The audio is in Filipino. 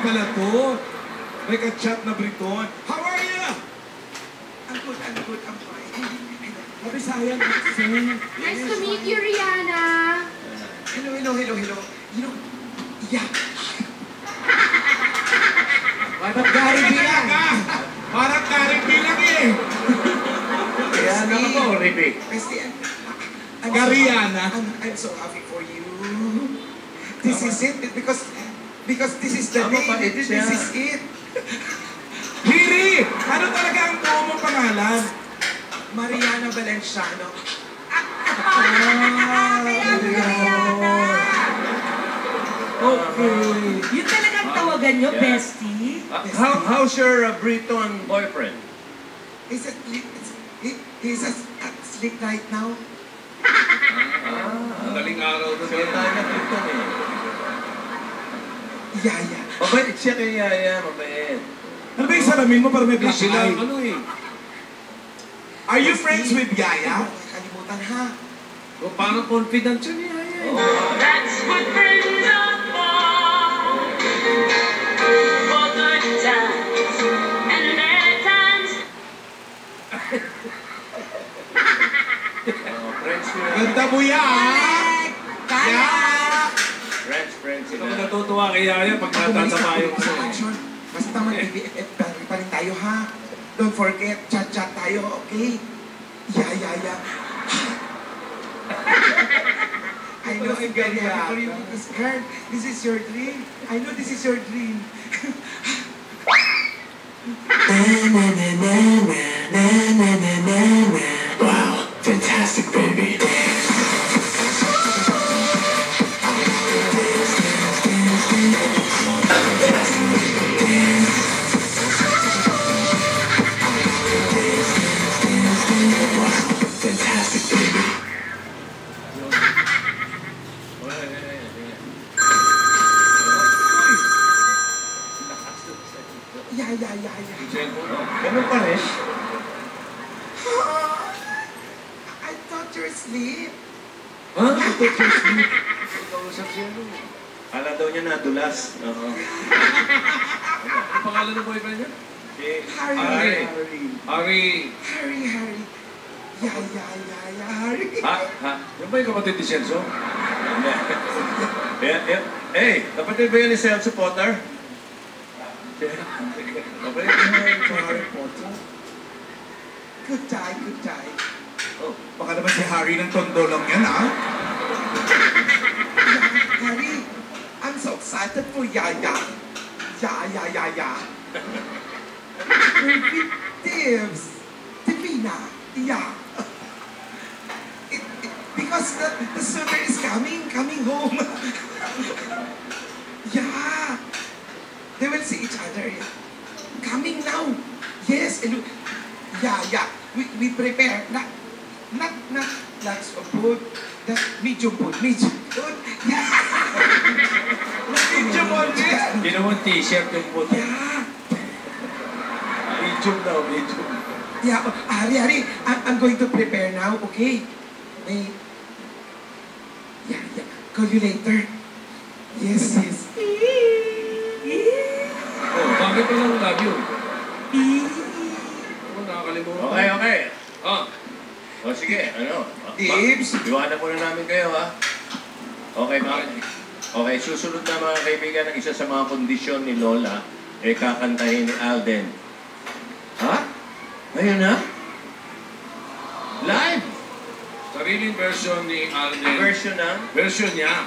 pala to. May ka-chat na Briton. How are you? I'm good, I'm fine. Kabisayan, accent. Nice to meet you, Rihanna. Hello. You know, yeah. Parang Gary Bilang. Parang Gary Bilang eh. Rihanna ka ba o Ribe? Gariana. I'm so happy for you. This is it because this is the day. This is it. Hiri! Ano talaga ang buo mong pangalan? Mariana Valenciano. Okay. Yun talaga ang tawagan nyo, bestie? How's your Briton boyfriend? He's a sleep right now. Madaling araw na So tayo na Briton eh. Yaya. Mabait siya kay Yaya, mabait. Ano ba yung salamin mo para may black Sila, eye? ano eh. Are you friends with Yaya? Kalimutan ha. O, parang confident siya ni Yaya. That's what friends are for. For good times and bad times. Friends sila. Ganda mo yan! Kaya! Friends sila. Ako natutuwa kay Yaya pag natasama yung Action. Basta mag-BBF pa rin tayo ha. Don't forget, chat-chat tayo, okay? Yaya. I know I'm very happy for you because, girl, this is your dream. I know this is your dream. Wow, fantastic, baby. Fantastic, baby. Yaya. Ganun pa rin. I thought you're asleep. Ha? I thought you're asleep. Kausap siya nun. Kala daw niya nadulas. Oo. Ano pangalan ng boyfriend niya? Si Harry. Harry. Yaya, Harry. Ha? Yung ba yung kapatid ni Celso? Hindi. Hey, kapatid ba yan ni Celso Potter? Kapatid ni Harry Potter? Good time. Oh. Baka naman si Harry ng tondo lang yan, ha? Harry, I'm so excited for Yaya. Yaya. Perfect tips. Divina. Yeah. Because the suitor is coming home. Yeah. They will see each other. Coming now. Yes. Yeah. We prepare. Not lots of food. That medium food. Yeah. Medium food. Ginawang t-shirt yung puti. Yeah. Medium. Yeah. Hari. I'm going to prepare now. Okay. Yeah. Call you later. Yes. Oh, bakit pa lang love you? Oh, nakakalimutan. Okay. O sige, Dibs. Iwanan muna namin kayo, ha? Okay, susunod na mga kaibigan ng isa sa mga kondisyon ni Lola, kakantahin ni Alden. Ha? Ayun na? Live! Sariling version ni Alden. Version na? Version niya.